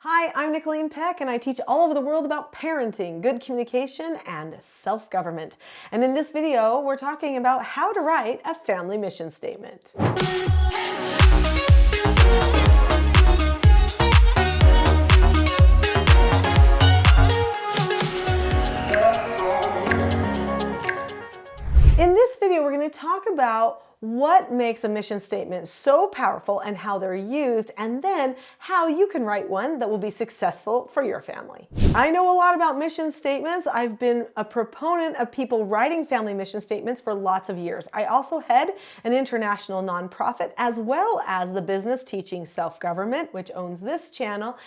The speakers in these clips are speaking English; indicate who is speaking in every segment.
Speaker 1: Hi, I'm Nicholeen Peck, and I teach all over the world about parenting, good communication, and self-government. And in this video, we're talking about how to write a family mission statement. In this video, we're going to talk about what makes a mission statement so powerful and how they're used, and then how you can write one that will be successful for your family. I know a lot about mission statements. I've been a proponent of people writing family mission statements for lots of years. I also head an international nonprofit as well as the business Teaching Self-Government, which owns this channel.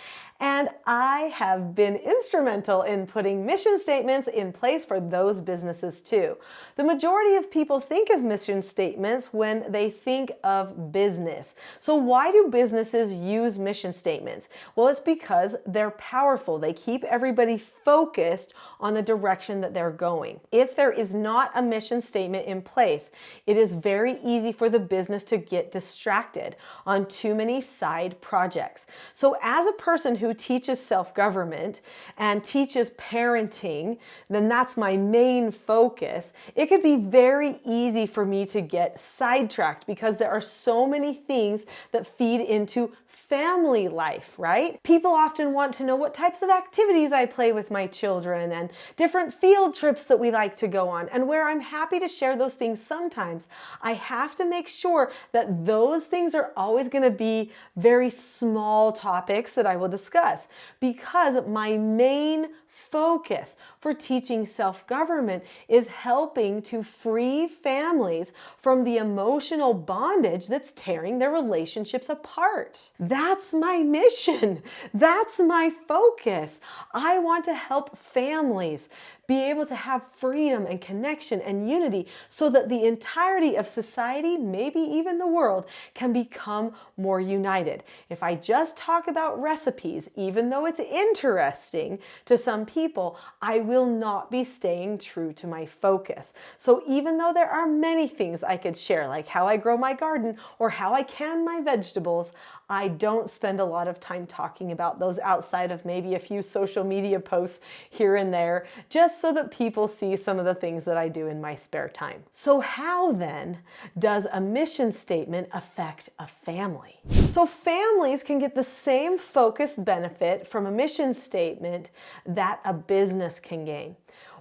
Speaker 1: And I have been instrumental in putting mission statements in place for those businesses too. The majority of people think of mission statements when they think of business. So why do businesses use mission statements? Well, it's because they're powerful. They keep everybody focused on the direction that they're going. If there is not a mission statement in place, it is very easy for the business to get distracted on too many side projects. So as a person who teaches self-government and teaches parenting, then that's my main focus. It could be very easy for me to get sidetracked because there are so many things that feed into family life, right? People often want to know what types of activities I play with my children and different field trips that we like to go on. And where I'm happy to share those things sometimes, I have to make sure that those things are always going to be very small topics that I will discuss, because my main focus for teaching self-government is helping to free families from the emotional bondage that's tearing their relationships apart. That's my mission. That's my focus. I want to help families be able to have freedom and connection and unity so that the entirety of society, maybe even the world, can become more united. If I just talk about recipes, even though it's interesting to some people, I will not be staying true to my focus. So even though there are many things I could share, like how I grow my garden or how I can my vegetables, I don't spend a lot of time talking about those outside of maybe a few social media posts here and there, just so that people see some of the things that I do in my spare time. So how then does a mission statement affect a family? So families can get the same focused benefit from a mission statement that a business can gain.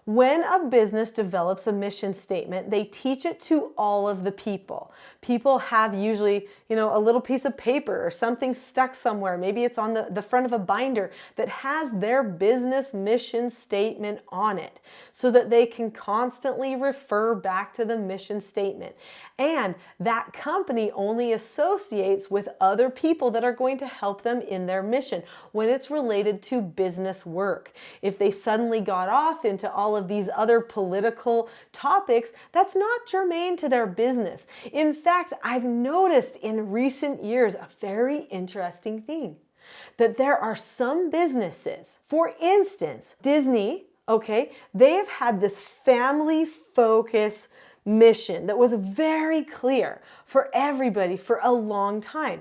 Speaker 1: When a business develops a mission statement, they teach it to all of the people. People have usually, a little piece of paper or something stuck somewhere. Maybe it's on the front of a binder that has their business mission statement on it so that they can constantly refer back to the mission statement. And that company only associates with other people that are going to help them in their mission when it's related to business work. If they suddenly got off into all of these other political topics, that's not germane to their business. In fact, I've noticed in recent years a very interesting thing, that there are some businesses, for instance, Disney, they have had this family focus mission that was very clear for everybody for a long time.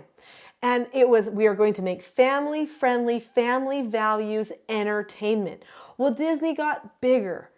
Speaker 1: And it was, we are going to make family-friendly, family values entertainment. Well, Disney got bigger,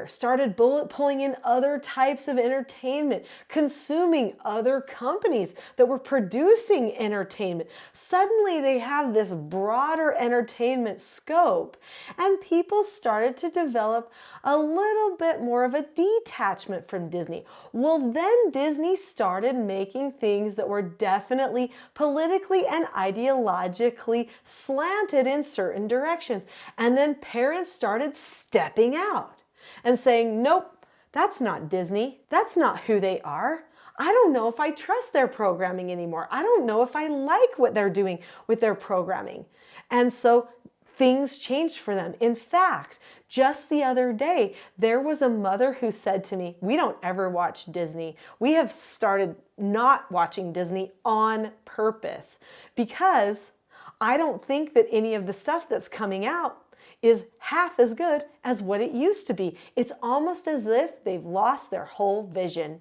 Speaker 1: started pulling in other types of entertainment, consuming other companies that were producing entertainment. Suddenly they have this broader entertainment scope, and people started to develop a little bit more of a detachment from Disney. Well, then Disney started making things that were definitely politically and ideologically slanted in certain directions. And then parents started stepping out and saying, nope, that's not Disney. That's not who they are. I don't know if I trust their programming anymore. I don't know if I like what they're doing with their programming. And so things changed for them. In fact, just the other day, there was a mother who said to me, we don't ever watch Disney. We have started not watching Disney on purpose because I don't think that any of the stuff that's coming out is half as good as what it used to be. It's almost as if they've lost their whole vision.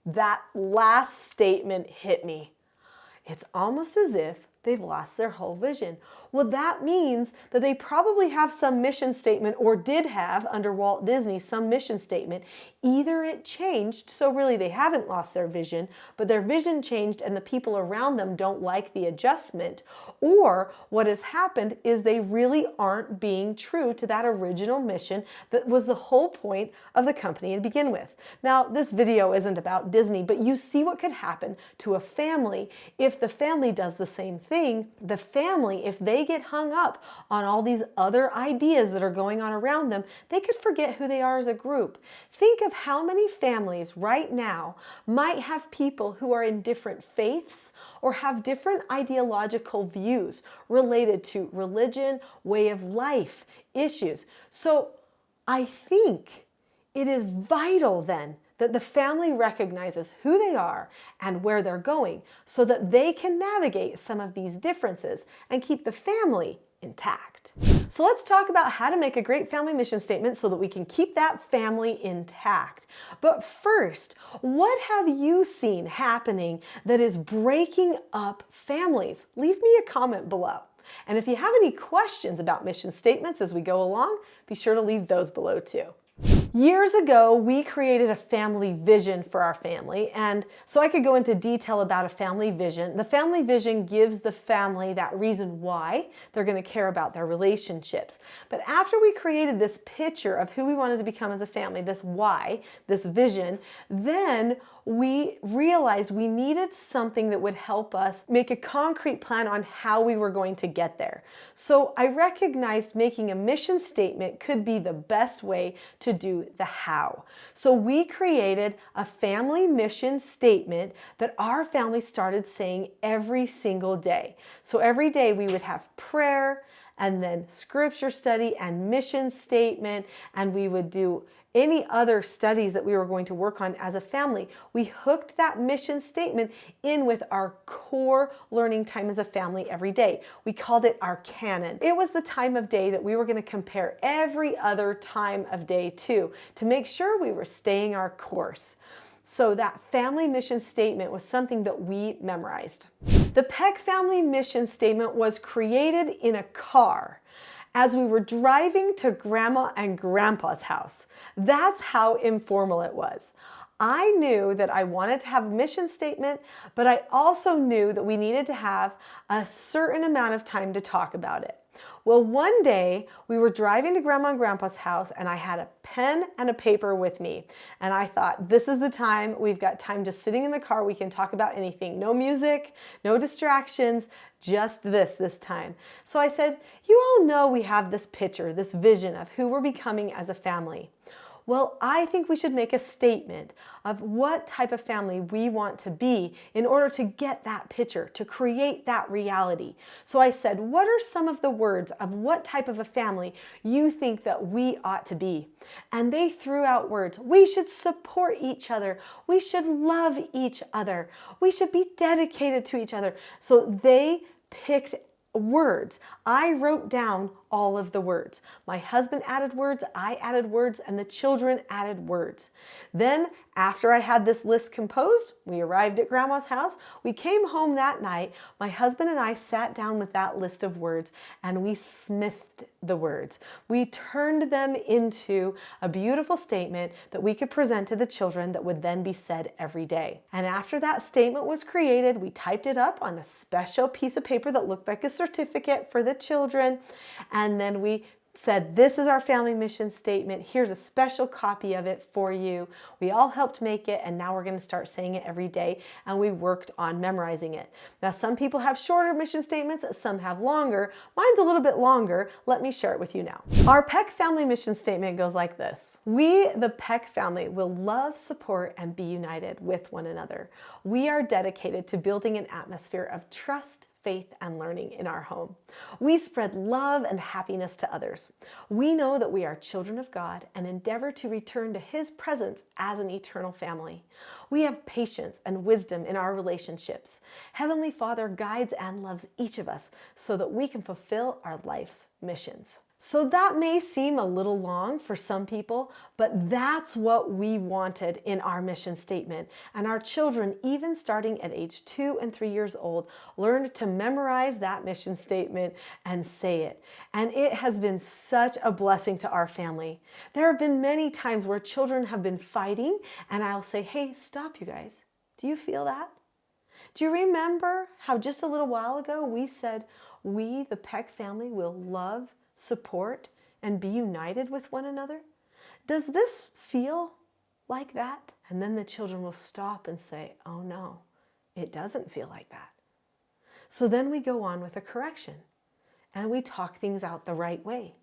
Speaker 1: That last statement hit me. It's almost as if they've lost their whole vision. Well, that means that they probably have some mission statement, or did have under Walt Disney some mission statement. Either it changed, so really they haven't lost their vision, but their vision changed and the people around them don't like the adjustment. Or what has happened is they really aren't being true to that original mission that was the whole point of the company to begin with. Now, this video isn't about Disney, but you see what could happen to a family if the family does the same thing. The family, if they get hung up on all these other ideas that are going on around them, they could forget who they are as a group. Think of how many families right now might have people who are in different faiths or have different ideological views related to religion, way of life, issues. So I think it is vital then that the family recognizes who they are and where they're going so that they can navigate some of these differences and keep the family intact. So let's talk about how to make a great family mission statement so that we can keep that family intact. But first, what have you seen happening that is breaking up families? Leave me a comment below. And if you have any questions about mission statements as we go along, be sure to leave those below too. Years ago, we created a family vision for our family, and so I could go into detail about a family vision. The family vision gives the family that reason why they're going to care about their relationships. But after we created this picture of who we wanted to become as a family, this why, this vision, then we realized we needed something that would help us make a concrete plan on how we were going to get there. So I recognized making a mission statement could be the best way to do the how. So we created a family mission statement that our family started saying every single day. So every day we would have prayer and then scripture study and mission statement, and we would do any other studies that we were going to work on as a family. We hooked that mission statement in with our core learning time as a family every day. We called it our canon. It was the time of day that we were going to compare every other time of day to make sure we were staying our course. So that family mission statement was something that we memorized. The Peck family mission statement was created in a car as we were driving to Grandma and Grandpa's house. That's how informal it was. I knew that I wanted to have a mission statement, but I also knew that we needed to have a certain amount of time to talk about it. Well, one day we were driving to Grandma and Grandpa's house and I had a pen and a paper with me. And I thought, this is the time, we've got time just sitting in the car, we can talk about anything. No music, no distractions, just this time. So I said, you all know we have this picture, this vision of who we're becoming as a family. Well, I think we should make a statement of what type of family we want to be in order to get that picture, to create that reality. So I said, what are some of the words of what type of a family you think that we ought to be? And they threw out words. We should support each other. We should love each other. We should be dedicated to each other. So they picked words. I wrote down all of the words. My husband added words, I added words, and the children added words. Then, after I had this list composed, we arrived at Grandma's house. We came home that night. My husband and I sat down with that list of words and we smithed the words. We turned them into a beautiful statement that we could present to the children that would then be said every day. And after that statement was created, we typed it up on a special piece of paper that looked like a certificate for the children. And then we said, this is our family mission statement. Here's a special copy of it for you. We all helped make it, and now we're going to start saying it every day, and we worked on memorizing it. Now, some people have shorter mission statements, some have longer. Mine's a little bit longer. Let me share it with you now. Our Peck family mission statement goes like this. We, the Peck family, will love, support, and be united with one another. We are dedicated to building an atmosphere of trust, faith, and learning in our home. We spread love and happiness to others. We know that we are children of God and endeavor to return to His presence as an eternal family. We have patience and wisdom in our relationships. Heavenly Father guides and loves each of us so that we can fulfill our life's missions. So that may seem a little long for some people, but that's what we wanted in our mission statement. And our children, even starting at age 2 and 3 years old, learned to memorize that mission statement and say it. And it has been such a blessing to our family. There have been many times where children have been fighting, and I'll say, hey, stop, you guys. Do you feel that? Do you remember how just a little while ago we said, we, the Peck family, will love, support, and be united with one another? Does this feel like that? And then the children will stop and say, oh no, it doesn't feel like that. So then we go on with a correction and we talk things out the right way.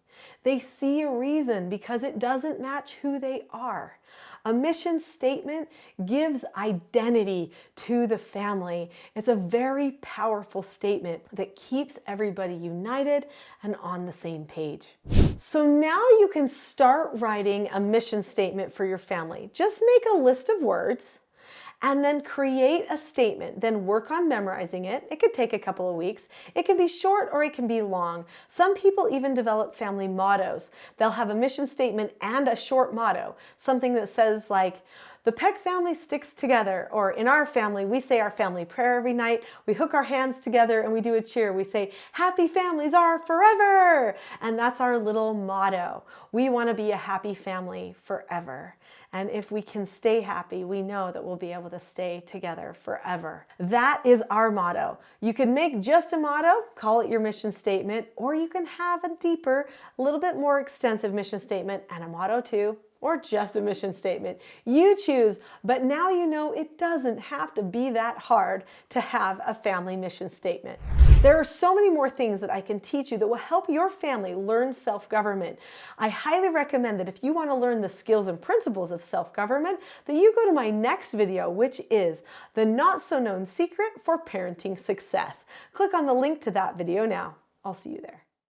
Speaker 1: They see a reason because it doesn't match who they are. A mission statement gives identity to the family. It's a very powerful statement that keeps everybody united and on the same page. So now you can start writing a mission statement for your family. Just make a list of words and then create a statement. Then work on memorizing it. It could take a couple of weeks. It can be short or it can be long. Some people even develop family mottos. They'll have a mission statement and a short motto, something that says like, the Peck family sticks together, or in our family, we say our family prayer every night. We hook our hands together and we do a cheer. We say, happy families are forever. And that's our little motto. We want to be a happy family forever. And if we can stay happy, we know that we'll be able to stay together forever. That is our motto. You can make just a motto, call it your mission statement, or you can have a deeper, a little bit more extensive mission statement and a motto too, or just a mission statement. You choose, but now you know it doesn't have to be that hard to have a family mission statement. There are so many more things that I can teach you that will help your family learn self-government. I highly recommend that if you want to learn the skills and principles of self-government, that you go to my next video, which is the not-so-known secret for parenting success. Click on the link to that video now. I'll see you there.